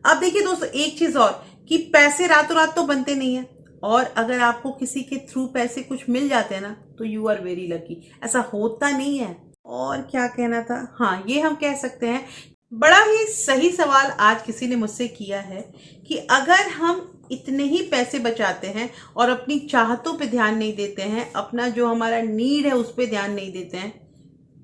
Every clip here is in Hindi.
अब देखिए दोस्तों, एक चीज और कि पैसे रातों रात तो बनते नहीं है, और अगर आपको किसी के थ्रू पैसे कुछ मिल जाते हैं ना, तो यू आर वेरी लकी। ऐसा होता नहीं है। और क्या कहना था, हाँ, ये हम कह सकते हैं। बड़ा ही सही सवाल आज किसी ने मुझसे किया है कि अगर हम इतने ही पैसे बचाते हैं और अपनी चाहतों पे ध्यान नहीं देते हैं, अपना जो हमारा नीड है उस पे ध्यान नहीं देते हैं,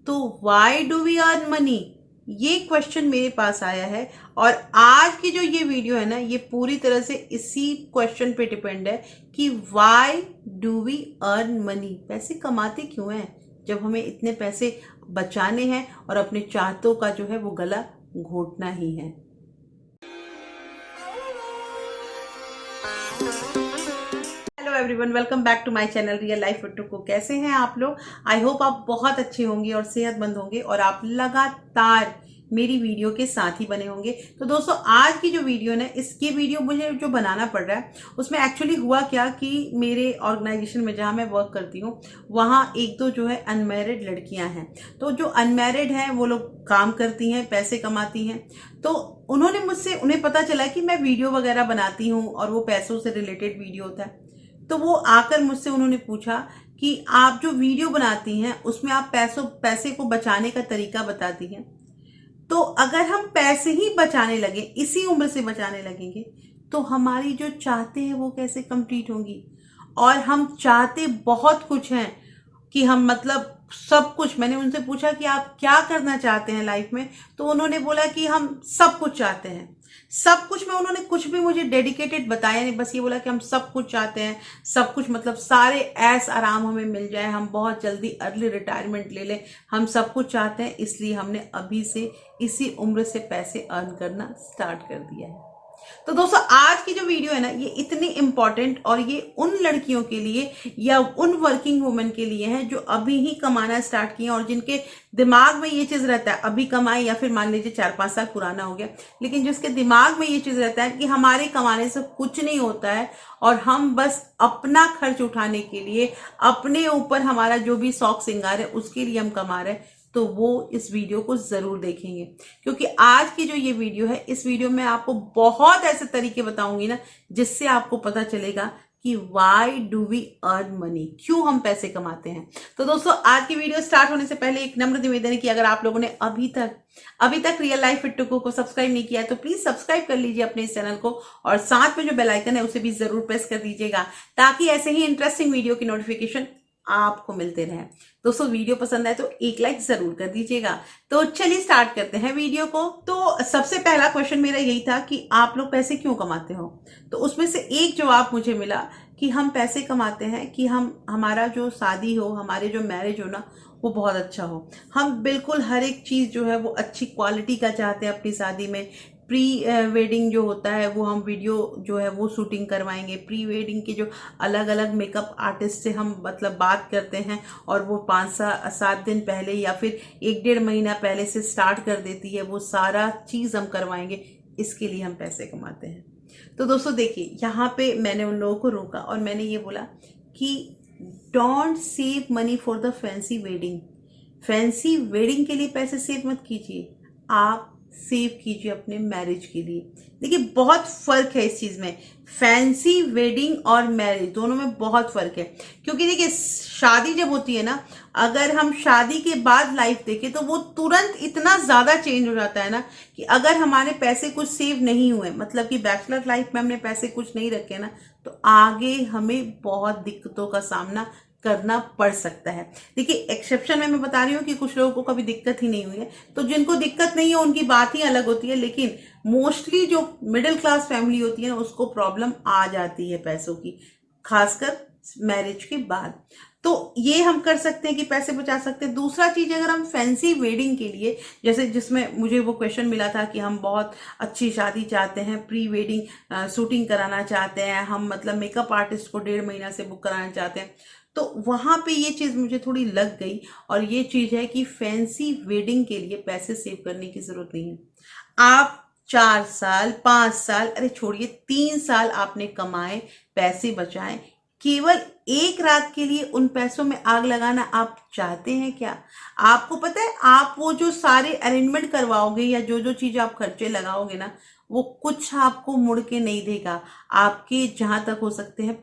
तो why do we earn money. ये क्वेश्चन मेरे पास आया है, और आज की जो ये वीडियो है ना, ये पूरी तरह से इसी क्वेश्चन पे डिपेंड है कि why do we earn money. पैसे कमाते क्यों हैं जब हमें इतने पैसे बचाने हैं और अपने चाहतों का जो है वो गला घोटना ही है। Hello everyone, welcome back to my channel real life with Tuku. कैसे हैं आप लोग? आई होप आप बहुत अच्छे होंगे और सेहतमंद होंगे, और आप लगातार मेरी वीडियो के साथ ही बने होंगे। तो दोस्तों, आज की जो वीडियो है ना, इसकी वीडियो मुझे जो बनाना पड़ रहा है, उसमें एक्चुअली हुआ क्या कि मेरे ऑर्गेनाइजेशन में जहाँ मैं वर्क करती हूँ, वहाँ एक दो जो है अनमैरिड लड़कियाँ हैं। तो जो अनमैरिड हैं वो लोग काम करती हैं, पैसे कमाती हैं। तो उन्होंने मुझसे, उन्हें पता चला कि मैं वीडियो वगैरह बनाती हूँ और वो पैसों से रिलेटेड वीडियो होता है। तो वो आकर मुझसे उन्होंने पूछा कि आप जो वीडियो बनाती हैं उसमें आप पैसे को बचाने का तरीका बताती हैं। तो अगर हम पैसे ही बचाने लगे, इसी उम्र से बचाने लगेंगे, तो हमारी जो चाहते हैं वो कैसे कंप्लीट होंगी। और हम चाहते बहुत कुछ हैं कि हम मतलब सब कुछ। मैंने उनसे पूछा कि आप क्या करना चाहते हैं लाइफ में, तो उन्होंने बोला कि हम सब कुछ चाहते हैं। सब कुछ में उन्होंने कुछ भी मुझे डेडिकेटेड बताया नहीं, बस ये बोला कि हम सब कुछ चाहते हैं। सब कुछ मतलब सारे ऐश आराम हमें मिल जाए, हम बहुत जल्दी अर्ली रिटायरमेंट ले लें, हम सब कुछ चाहते हैं। इसलिए हमने अभी से इसी उम्र से पैसे अर्न करना स्टार्ट कर दिया है। तो दोस्तों, आज की जो वीडियो है ना, ये इतनी इंपॉर्टेंट, और ये उन लड़कियों के लिए या उन वर्किंग वुमेन के लिए है जो अभी ही कमाना स्टार्ट किए और जिनके दिमाग में ये चीज रहता है, अभी कमाए या फिर मान लीजिए 4-5 साल पुराना हो गया, लेकिन जिसके दिमाग में ये चीज रहता है कि हमारे कमाने से कुछ नहीं होता है, और हम बस अपना खर्च उठाने के लिए, अपने ऊपर हमारा जो भी शौक श्रृंगार है उसके लिए हम कमा रहे हैं, तो वो इस वीडियो को जरूर देखेंगे। क्योंकि आज की जो ये वीडियो है, इस वीडियो में आपको बहुत ऐसे तरीके बताऊंगी ना, जिससे आपको पता चलेगा कि why do we earn money, क्यों हम पैसे कमाते हैं। तो दोस्तों, आज की वीडियो स्टार्ट होने से पहले एक नम्र निवेदन है कि अगर आप लोगों ने अभी तक रियल लाइफ विद टुकू को सब्सक्राइब नहीं किया है, तो प्लीज सब्सक्राइब कर लीजिए अपने इस चैनल को, और साथ में जो बेल आइकन है उसे भी जरूर प्रेस कर दीजिएगा, ताकि ऐसे ही इंटरेस्टिंग वीडियो की नोटिफिकेशन आपको मिलते रहे। दोस्तों, वीडियो पसंद आए तो एक लाइक जरूर कर दीजिएगा। तो चलिए स्टार्ट करते हैं वीडियो को। तो सबसे पहला क्वेश्चन मेरा यही था कि आप लोग पैसे क्यों कमाते हो। तो उसमें से एक जवाब मुझे मिला कि हम पैसे कमाते हैं कि हमारा जो शादी हो, हमारे जो मैरिज हो ना, वो बहुत अच्छा हो। हम बिल्कुल हर एक चीज जो है वो अच्छी क्वालिटी का चाहते हैं अपनी शादी में। प्री वेडिंग जो होता है वो हम वीडियो जो है वो शूटिंग करवाएंगे। प्री वेडिंग के जो अलग अलग मेकअप आर्टिस्ट से हम मतलब बात करते हैं, और वो 5-7 दिन पहले या फिर 1-1.5 महीना पहले से स्टार्ट कर देती है, वो सारा चीज हम करवाएंगे। इसके लिए हम पैसे कमाते हैं। तो दोस्तों देखिए, यहाँ पे मैंने उन लोगों को रोका और मैंने ये बोला कि don't save money for the fancy wedding. Fancy wedding के लिए पैसे सेव मत कीजिए, आप सेव कीजिए अपने मैरिज के लिए। देखिए, बहुत फर्क है इस चीज में। फैंसी वेडिंग और मैरिज दोनों में बहुत फर्क है। क्योंकि देखिए, शादी जब होती है ना, अगर हम शादी के बाद लाइफ देखें तो वो तुरंत इतना ज्यादा चेंज हो जाता है ना, कि अगर हमारे पैसे कुछ सेव नहीं हुए, मतलब कि बैचलर लाइफ में हमने पैसे कुछ नहीं रखे ना, तो आगे हमें बहुत दिक्कतों का सामना करना पड़ सकता है। देखिए, एक्सेप्शन में मैं बता रही हूँ कि कुछ लोगों को कभी दिक्कत ही नहीं हुई है, तो जिनको दिक्कत नहीं है उनकी बात ही अलग होती है, लेकिन मोस्टली जो मिडिल क्लास फैमिली होती है ना, उसको प्रॉब्लम आ जाती है पैसों की, खासकर मैरिज के बाद। तो ये हम कर सकते हैं कि पैसे बचा सकते हैं। दूसरा चीज, अगर हम फैंसी वेडिंग के लिए, जैसे जिसमें मुझे वो क्वेश्चन मिला था कि हम बहुत अच्छी शादी चाहते हैं, प्री वेडिंग शूटिंग कराना चाहते हैं, हम मतलब मेकअप आर्टिस्ट को 1.5 महीना से बुक कराना चाहते हैं, तो वहां पे ये चीज मुझे थोड़ी लग गई। और ये चीज है कि फैंसी वेडिंग के लिए पैसे सेव करने की जरूरत नहीं है। आप 4 साल, 5 साल, अरे छोड़िए 3 साल आपने कमाए, पैसे बचाए, केवल एक रात के लिए उन पैसों में आग लगाना आप चाहते हैं क्या? आपको पता है, आप वो जो सारे अरेंजमेंट करवाओगे या जो जो चीज आप खर्चे लगाओगे ना, वो कुछ आपको मुड़ के नहीं देगा। आपके जहां तक हो सकते हैं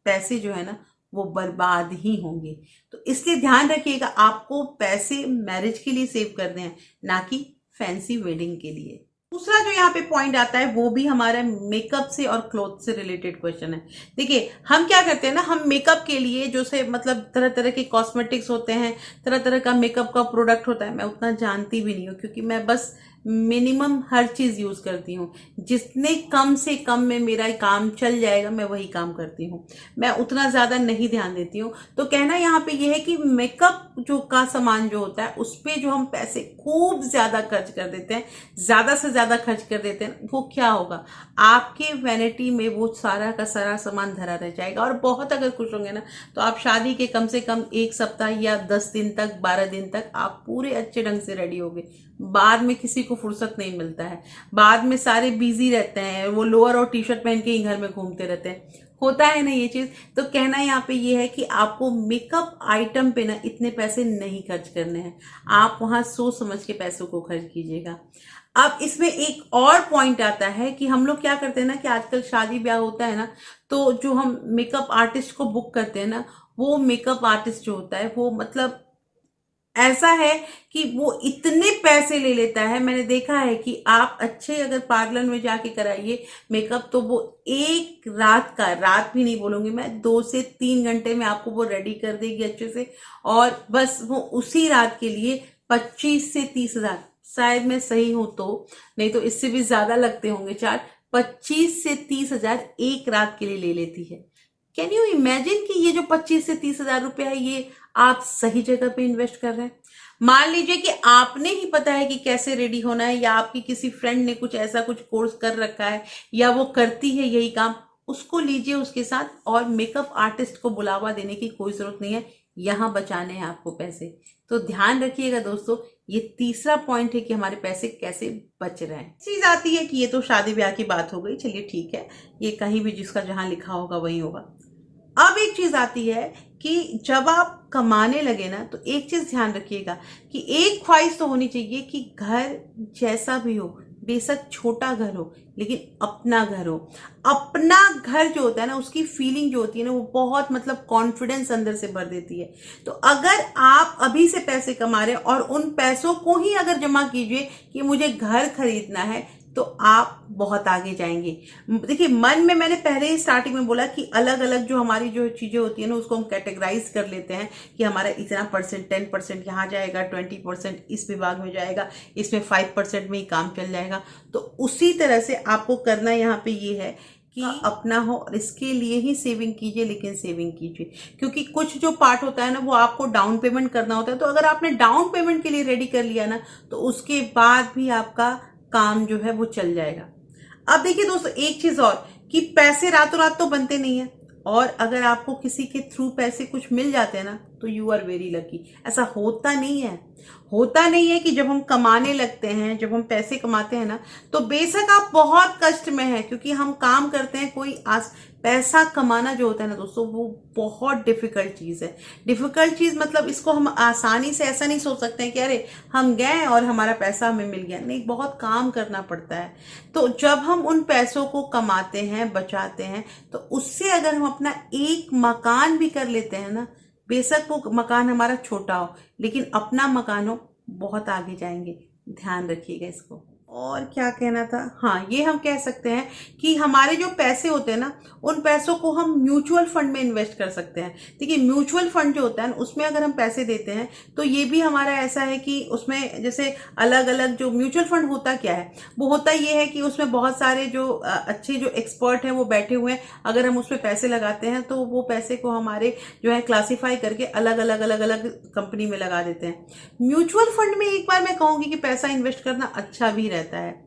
पैसे जो है ना वो बर्बाद ही होंगे। तो इसलिए ध्यान रखिएगा, आपको पैसे मैरिज के लिए सेव करने हैं, ना कि फैंसी वेडिंग के लिए। दूसरा जो यहाँ पे पॉइंट आता है वो भी हमारा मेकअप से और क्लोथ से रिलेटेड क्वेश्चन है। देखिए हम क्या करते हैं ना, हम मेकअप के लिए जो से मतलब तरह तरह के कॉस्मेटिक्स होते हैं, तरह तरह का मेकअप का प्रोडक्ट होता है, मैं उतना जानती भी नहीं हूँ क्योंकि मैं बस मिनिमम हर चीज यूज करती हूँ। जितने कम से कम में मेरा काम चल जाएगा मैं वही काम करती हूँ, मैं उतना ज्यादा नहीं ध्यान देती हूँ। तो कहना यहाँ पे ये है कि मेकअप जो का सामान जो होता है उस पे जो हम पैसे खूब ज्यादा खर्च कर देते हैं, ज्यादा से ज्यादा खर्च कर देते हैं, वो क्या होगा, आपके वैनिटी में वो सारा का सारा सामान धरा रह जाएगा। और बहुत अगर खुश होंगे ना तो आप शादी के कम से कम 1 सप्ताह या 10 दिन तक, 12 दिन तक आप पूरे अच्छे ढंग से रेडी होगे। बाद में किसी को फुर्सत नहीं मिलता है, बाद में सारे बिजी रहते हैं, वो लोअर और टी शर्ट पहन के ही घर में घूमते रहते हैं, होता है ना ये चीज। तो कहना यहाँ पे ये है कि आपको मेकअप आइटम पे ना इतने पैसे नहीं खर्च करने हैं, आप वहां सोच समझ के पैसों को खर्च कीजिएगा। अब इसमें एक और पॉइंट आता है कि हम लोग क्या करते हैं ना कि आजकल शादी ब्याह होता है ना, तो जो हम मेकअप आर्टिस्ट को बुक करते हैं ना, वो मेकअप आर्टिस्ट जो होता है वो मतलब ऐसा है कि वो इतने पैसे ले लेता है। मैंने देखा है कि आप अच्छे अगर पार्लर में जाके कराइए मेकअप तो वो एक रात का, रात भी नहीं बोलूंगी मैं, 2 से 3 घंटे में आपको वो रेडी कर देगी अच्छे से। और बस वो उसी रात के लिए 25 से 30 हजार, शायद मैं सही हूं तो, नहीं तो इससे भी ज्यादा लगते होंगे चार्ज, 25 से 30 हजार एक रात के लिए ले लेती है। कैन यू इमेजिन कि ये जो 25 से 30 हजार रुपया है ये आप सही जगह पे इन्वेस्ट कर रहे हैं। मान लीजिए कि आपने ही पता है कि कैसे रेडी होना है, या आपकी किसी फ्रेंड ने कुछ ऐसा कुछ कोर्स कर रखा है, या वो करती है यही काम, उसको लीजिए उसके साथ, और मेकअप आर्टिस्ट को बुलावा देने की कोई जरूरत नहीं है, यहां बचाने हैं आपको पैसे। तो ध्यान रखिएगा दोस्तों, ये तीसरा पॉइंट है कि हमारे पैसे कैसे बच रहे हैं। चीज आती है कि ये तो शादी ब्याह की बात हो गई, चलिए ठीक है, ये कहीं भी जिसका जहां लिखा होगा वही होगा। अब एक चीज आती है कि जब आप कमाने लगे ना तो एक चीज ध्यान रखिएगा कि एक ख्वाहिश तो होनी चाहिए कि घर जैसा भी हो, बेशक छोटा घर हो लेकिन अपना घर हो। अपना घर जो होता है ना उसकी फीलिंग जो होती है ना वो बहुत मतलब कॉन्फिडेंस अंदर से भर देती है। तो अगर आप अभी से पैसे कमा रहे हैं और उन पैसों को ही अगर जमा कीजिए कि मुझे घर खरीदना है, तो आप बहुत आगे जाएंगे। देखिए मन में मैंने पहले ही स्टार्टिंग में बोला कि अलग अलग जो हमारी जो चीजें होती है ना उसको हम कैटेगराइज कर लेते हैं कि हमारा इतना परसेंट, 10% यहाँ जाएगा, 20% इस विभाग में जाएगा, इसमें 5% में ही काम चल जाएगा। तो उसी तरह से आपको करना यहाँ पे ये है कि अपना हो और इसके लिए ही सेविंग कीजिए, लेकिन सेविंग कीजिए क्योंकि कुछ जो पार्ट होता है ना वो आपको डाउन पेमेंट करना होता है। तो अगर आपने डाउन पेमेंट के लिए रेडी कर लिया ना तो उसके बाद भी आपका काम जो है वो चल जाएगा। अब देखिए दोस्तों एक चीज और कि पैसे रातों रात तो बनते नहीं है, और अगर आपको किसी के थ्रू पैसे कुछ मिल जाते हैं ना तो यू आर वेरी लकी। ऐसा होता नहीं है, होता नहीं है कि जब हम कमाने लगते हैं, जब हम पैसे कमाते हैं ना तो बेशक आप बहुत कष्ट में हैं क्योंकि हम काम करते हैं कोई पैसा कमाना जो होता है ना दोस्तों वो बहुत डिफिकल्ट चीज है। डिफिकल्ट चीज मतलब इसको हम आसानी से ऐसा नहीं सोच सकते हैं कि अरे हम गए और हमारा पैसा हमें मिल गया, नहीं, बहुत काम करना पड़ता है। तो जब हम उन पैसों को कमाते हैं, बचाते हैं, तो उससे अगर हम अपना एक मकान भी कर लेते हैं ना, बेशक वो मकान हमारा छोटा हो लेकिन अपना मकान हो, बहुत आगे जाएंगे। ध्यान रखिएगा इसको। और क्या कहना था, हाँ ये हम कह सकते हैं कि हमारे जो पैसे होते हैं ना उन पैसों को हम म्यूचुअल फंड में इन्वेस्ट कर सकते हैं। देखिए म्यूचुअल फंड जो होता है ना उसमें अगर हम पैसे देते हैं तो ये भी हमारा ऐसा है कि उसमें जैसे अलग अलग जो म्यूचुअल फंड होता क्या है, वो होता ये है कि उसमें बहुत सारे जो अच्छे जो एक्सपर्ट हैं वो बैठे हुए हैं। अगर हम उसमें पैसे लगाते हैं तो वो पैसे को हमारे जो है क्लासीफाई करके अलग अलग अलग अलग कंपनी में लगा देते हैं। म्यूचुअल फंड में एक बार मैं कहूंगी कि पैसा इन्वेस्ट करना अच्छा भी रहता है।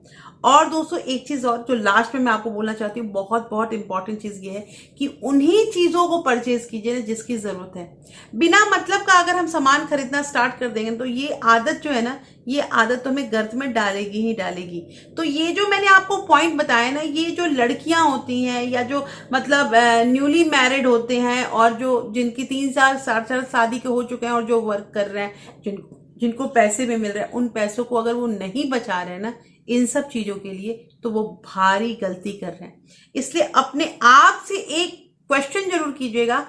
और दोस्तों एक चीज और जो लास्ट में मैं आपको बोलना चाहती हूँ, बहुत बहुत इंपॉर्टेंट चीज ये है कि उन्हीं चीजों को परचेज कीजिए जिसकी जरूरत है। बिना मतलब का अगर हम सामान खरीदना स्टार्ट कर देंगे तो ये आदत जो है ना, ये आदत तो हमें गर्त में डालेगी ही डालेगी। तो ये जो मैंने आपको पॉइंट बताया ना, ये जो लड़कियां होती हैं या जो मतलब न्यूली मैरिड होते हैं और जो जिनकी 3 4 शादी के हो चुके हैं और जो वर्क कर रहे हैं, जिनको पैसे भी मिल रहे हैं, उन पैसों को अगर वो नहीं बचा रहे हैं ना इन सब चीजों के लिए, तो वो भारी गलती कर रहे हैं। इसलिए अपने आप से एक क्वेश्चन जरूर कीजिएगा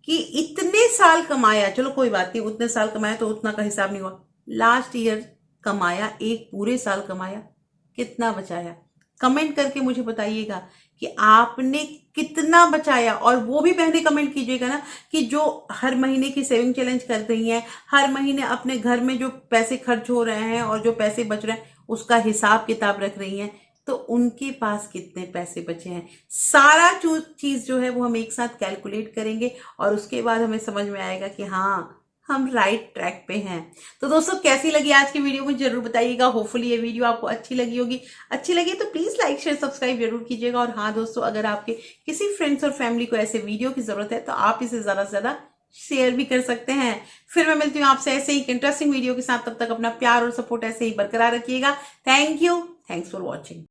कि इतने साल कमाया, चलो कोई बात नहीं, उतने साल कमाया तो उतना का हिसाब नहीं हुआ, लास्ट ईयर कमाया, एक पूरे साल कमाया, कितना बचाया? कमेंट करके मुझे बताइएगा कि आपने कितना बचाया। और वो भी पहले कमेंट कीजिएगा ना कि जो हर महीने की सेविंग चैलेंज कर रही हैं, हर महीने अपने घर में जो पैसे खर्च हो रहे हैं और जो पैसे बच रहे हैं उसका हिसाब किताब रख रही हैं, तो उनके पास कितने पैसे बचे हैं। सारा चीज जो है वो हम एक साथ कैलकुलेट करेंगे और उसके बाद हमें समझ में आएगा कि हाँ, हम राइट ट्रैक पे हैं। तो दोस्तों, कैसी लगी आज की वीडियो मुझे जरूर बताइएगा। होपफुली ये वीडियो आपको अच्छी लगी होगी। अच्छी लगी तो प्लीज लाइक शेयर सब्सक्राइब जरूर कीजिएगा। और हाँ दोस्तों, अगर आपके किसी फ्रेंड्स और फैमिली को ऐसे वीडियो की जरूरत है तो आप इसे ज्यादा से ज्यादा शेयर भी कर सकते हैं। फिर मैं मिलती हूँ आपसे ऐसे ही इंटरेस्टिंग वीडियो के साथ। तब तक अपना प्यार और सपोर्ट ऐसे ही बरकरार रखिएगा। Thank you, thanks for watching.